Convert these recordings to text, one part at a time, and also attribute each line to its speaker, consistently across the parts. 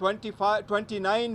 Speaker 1: 29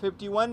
Speaker 1: 51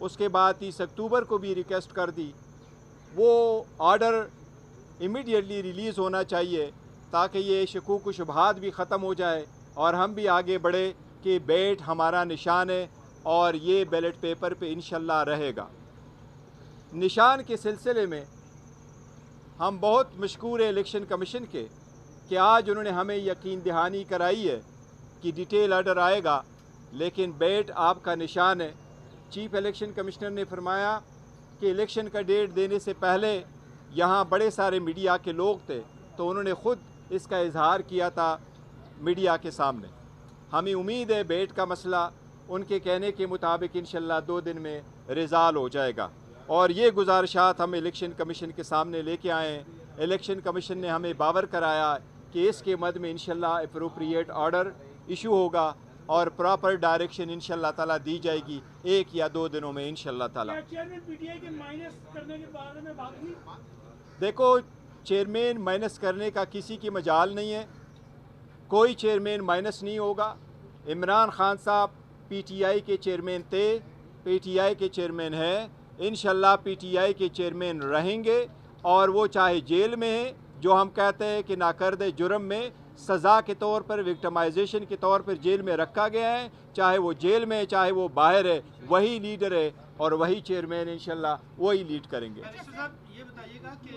Speaker 1: اس کے بعد 30 اکتوبر کو بھی ریکویسٹ کر دی، وہ آرڈر امیڈیٹلی ریلیز ہونا چاہیے تاکہ یہ شکوک و شبہات بھی ختم ہو جائے اور ہم بھی آگے بڑھے کہ بیٹ ہمارا نشان ہے اور یہ بیلٹ پیپر پہ انشاءاللہ رہے گا۔ نشان کے سلسلے میں ہم بہت مشکور ہیں الیکشن کمیشن کے کہ آج انہوں نے ہمیں یقین دہانی کرائی ہے کہ ڈیٹیل آرڈر آئے گا، لیکن بیٹ آپ کا نشان ہے۔ چیف الیکشن کمشنر نے فرمایا کہ الیکشن کا ڈیٹ دینے سے پہلے یہاں بڑے سارے میڈیا کے لوگ تھے تو انہوں نے خود اس کا اظہار کیا تھا میڈیا کے سامنے۔ ہمیں امید ہے بیٹ کا مسئلہ ان کے کہنے کے مطابق انشاءاللہ 2 دن میں ریزالو ہو جائے گا، اور یہ گزارشات ہم الیکشن کمیشن کے سامنے لے کے آئے ہیں۔ الیکشن کمیشن نے ہمیں باور کرایا کہ اس کے مد میں انشاءاللہ اپروپریٹ آرڈر ایشو ہوگا اور پراپر ڈائریکشن انشاءاللہ تعالیٰ دی جائے گی 1 یا 2 دنوں میں انشاءاللہ تعالیٰ۔ دیکھو، چیئرمین مائنس کرنے کا کسی کی مجال نہیں ہے، کوئی چیئرمین مائنس نہیں ہوگا۔ عمران خان صاحب پی ٹی آئی کے چیئرمین تھے، پی ٹی آئی کے چیئرمین ہیں، انشاءاللہ پی ٹی آئی کے چیئرمین رہیں گے، اور وہ چاہے جیل میں ہیں، جو ہم کہتے ہیں کہ ناکرد جرم میں سزا کے طور پر، وکٹمائزیشن کے طور پر جیل میں رکھا گیا ہے، چاہے وہ جیل میں چاہے وہ باہر ہے، وہی لیڈر ہے اور وہی چیئرمین انشاءاللہ وہی لیڈ کریں گے۔
Speaker 2: صاحب یہ بتائیے گا کہ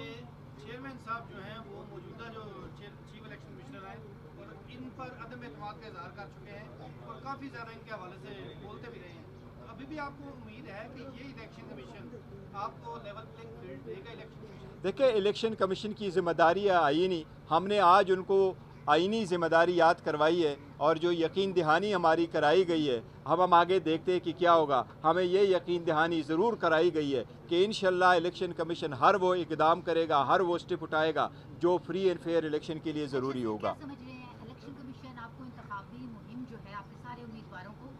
Speaker 2: چیئرمین صاحب جو ہیں وہ موجودہ جو چیف الیکشن کمشنر ہیں اور ان پر عدم اعتماد کا اظہار کر چکے ہیں اور کافی زیادہ ان کے حوالے سے بولتے بھی رہے ہیں، ابھی بھی آپ کو امید ہے کہ یہ الیکشن کمیشن آپ کو لیول پلینگ فیلڈ دے گا؟ الیکشن کمیشن دیکھیں،
Speaker 1: الیکشن کمیشن کی ذمہ داری ہے آئینی، ہم نے آج ان کو آئینی ذمہ داری یاد کروائی ہے اور جو یقین دہانی ہماری کرائی گئی ہے، ہم آگے دیکھتے ہیں کہ کیا ہوگا۔ ہمیں یہ یقین دہانی ضرور کرائی گئی ہے کہ انشاءاللہ الیکشن کمیشن ہر وہ اقدام کرے گا، ہر وہ اسٹیپ اٹھائے گا جو فری اینڈ فیئر الیکشن کے لیے ضروری ہوگا۔
Speaker 3: سمجھ رہے ہیں الیکشن کمیشن آپ کو انتخابی مہم جو ہے آپ کے سارے امیدواروں کو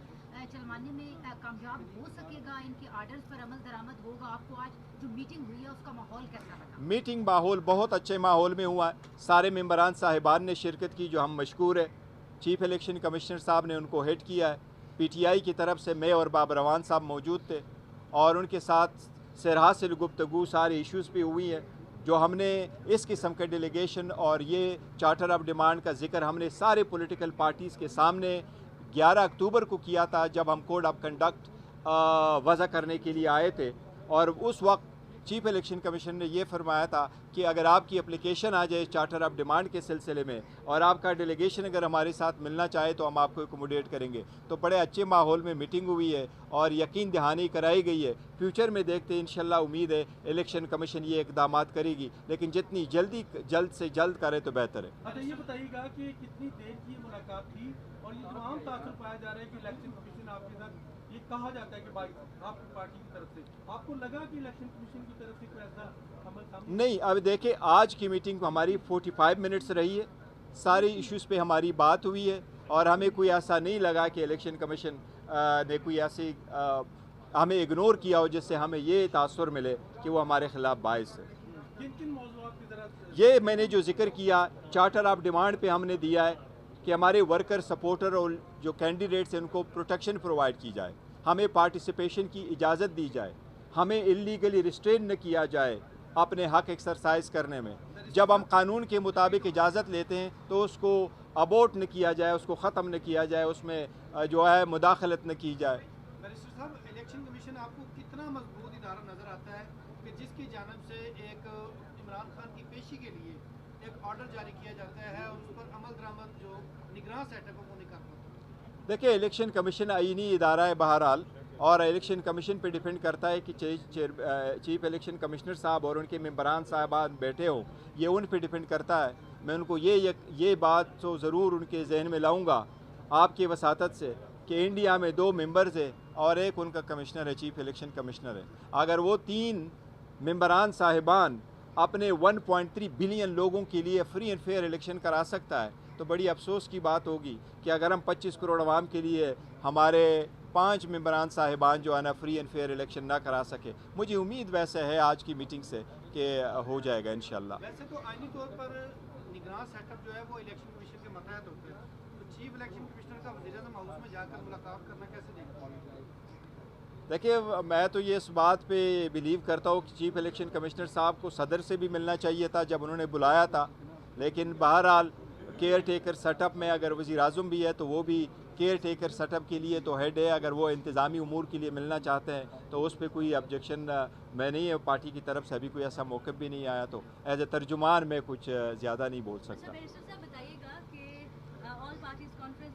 Speaker 3: چلوانے میں کامیاب ہو سکے گا؟ ان کے آرڈرز پر عمل درآمد ہوگا؟ آپ کو آج جو میٹنگ ہوئی ہے اس کا ماحول کیسا لگا؟
Speaker 1: میٹنگ ماحول بہت اچھے ماحول میں ہوا ہے، سارے ممبران صاحبان نے شرکت کی جو ہم مشکور ہے۔ چیف الیکشن کمشنر صاحب نے ان کو ہیڈ کیا ہے، پی ٹی آئی کی طرف سے میں اور بابر روان صاحب موجود تھے اور ان کے ساتھ سرحاصل گفتگو سارے ایشوز پہ ہوئی ہے۔ جو ہم نے اس قسم کے ڈیلیگیشن اور یہ چارٹر آف ڈیمانڈ کا ذکر ہم نے سارے پولیٹیکل پارٹیز کے سامنے 11 اکتوبر کو کیا تھا جب ہم کوڈ آف کنڈکٹ وضع کرنے کے لیے آئے تھے، اور اس وقت چیف الیکشن کمیشن نے یہ فرمایا تھا کہ اگر آپ کی اپلیکیشن آ جائے چارٹر آف ڈیمانڈ کے سلسلے میں اور آپ کا ڈیلیگیشن اگر ہمارے ساتھ ملنا چاہے تو ہم آپ کو اکوموڈیٹ کریں گے۔ تو بڑے اچھے ماحول میں میٹنگ ہوئی ہے اور یقین دہانی کرائی گئی ہے۔ فیوچر میں دیکھتے ہیں انشاءاللہ، امید ہے الیکشن کمیشن یہ اقدامات کرے گی، لیکن جتنی جلد سے جلد کرے تو بہتر ہے۔
Speaker 2: اچھا یہ بتائیے گا کہ کتنی دیر کی ملاقات تھی اور یہ جو عام تاثر پایا جا رہا ہے کہ الیکشن کمیشن آپ کے ساتھ یہ کہا جاتا ہے کہ آپ کی پارٹی کی طرف سے آپ کو لگا کہ الیکشن کمیشن کی طرف سے کوئی ایسا عمل سامنے
Speaker 1: نہیں، اب دیکھیں آج کی میٹنگ ہماری 45 منٹس رہی ہے، سارے ایشوز پہ ہماری بات ہوئی ہے اور ہمیں کوئی ایسا نہیں لگا کہ الیکشن کمیشن نے کوئی ایسی ہمیں اگنور کیا ہو جس سے ہمیں یہ تاثر ملے کہ وہ ہمارے خلاف باعث ہے۔
Speaker 2: کن کن موضوعات کی ذرا
Speaker 1: یہ میں نے جو ذکر کیا چارٹر آف ڈیمانڈ پہ ہم نے دیا ہے کہ ہمارے ورکر سپورٹر اور جو کینڈیڈیٹس ہیں ان کو پروٹیکشن پرووائڈ کی جائے، ہمیں پارٹیسپیشن کی اجازت دی جائے، ہمیں انلیگلی ریسٹرین نہ کیا جائے اپنے حق ایکسرسائز کرنے میں۔ جب ہم قانون کے مطابق اجازت لیتے ہیں تو اس کو ابورٹ نہ کیا جائے، اس کو ختم نہ کیا جائے، اس میں جو ہے مداخلت نہ کی جائے۔
Speaker 2: بیرسٹر صاحب، الیکشن کمیشن آپ کو کتنا مضبوط ادارہ نظر آتا ہے کہ جس کی جانب سے ایک عمران خان کی پیشی کے لیے ایک آرڈر جاری کیا جاتا ہے اور اس پر عمل درآمد جو نگراں سیٹ اپ وہ نہیں کر پاتا؟
Speaker 1: دیکھیں، الیکشن کمیشن آئینی ادارہ ہے بہرحال، اور الیکشن کمیشن پہ ڈیپینڈ کرتا ہے کہ چیف الیکشن کمشنر صاحب اور ان کے ممبران صاحبان بیٹھے ہوں، یہ ان پہ ڈیپینڈ کرتا ہے۔ میں ان کو یہ بات تو ضرور ان کے ذہن میں لاؤں گا آپ کی وساطت سے کہ انڈیا میں 2 ممبرز ہیں اور ایک ان کا کمشنر ہے، چیف الیکشن کمشنر ہے۔ اگر وہ 3 ممبران صاحبان اپنے 1.3 بلین لوگوں کے لیے فری اینڈ فیئر الیکشن کرا سکتا ہے تو بڑی افسوس کی بات ہوگی کہ اگر ہم 25 کروڑ عوام کے لیے ہمارے 5 ممبران صاحبان جو ہے نا فری اینڈ فیئر الیکشن نہ کرا سکے۔ مجھے امید ویسے ہے آج کی میٹنگ سے کہ ہو جائے گا انشاءاللہ۔
Speaker 2: ویسے تو آئینی طور پر نگراں سیٹ اپ جو ہے وہ الیکشن کمیشن کے ماتحت ہوتا ہے، تو چیف الیکشن کمشنر کا وزیر اعظم ہاؤس میں جا کر ملاقات کرنا کیسے دیکھتے ہیں؟
Speaker 1: دیکھیے میں تو یہ اس بات پہ بلیو کرتا ہوں کہ چیف الیکشن کمشنر صاحب کو صدر سے بھی ملنا چاہیے تھا جب انہوں نے بلایا تھا، لیکن بہرحال کیئر ٹیکر سیٹ اپ میں اگر وزیر اعظم بھی ہے تو وہ بھی کیئر ٹیکر سیٹ اپ کے لیے تو ہیڈ ہے، اگر وہ انتظامی امور کے لیے ملنا چاہتے ہیں تو اس پہ کوئی آبجیکشن میں نہیں ہے، پارٹی کی طرف سے ابھی کوئی ایسا موقف بھی نہیں آیا، تو ایز اے ترجمان میں کچھ زیادہ نہیں بول سکتا۔
Speaker 4: بیرسٹر صاحب بتائیے گا کہ آل پارٹیز کانفرنس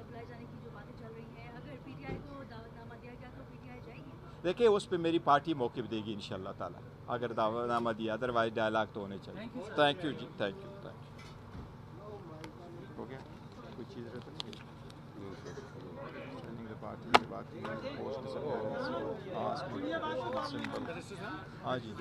Speaker 4: بلائے جانے کی جو باتیں چل رہی ہیں، اگر پی ٹی آئی کو دعوت نامہ دیا گیا تو پی ٹی آئی جائے گی؟ دیکھیے
Speaker 1: اس پہ میری پارٹی موقف دے گی انشاءاللہ تعالیٰ، اگر دعوت نامہ دیا، ادروائز ڈائلاگ تو ہونے چاہیے۔ تھینک یو جی، تھینک یو۔ ہو گیا کوئی چیز رہتا نہیں ہاں جی۔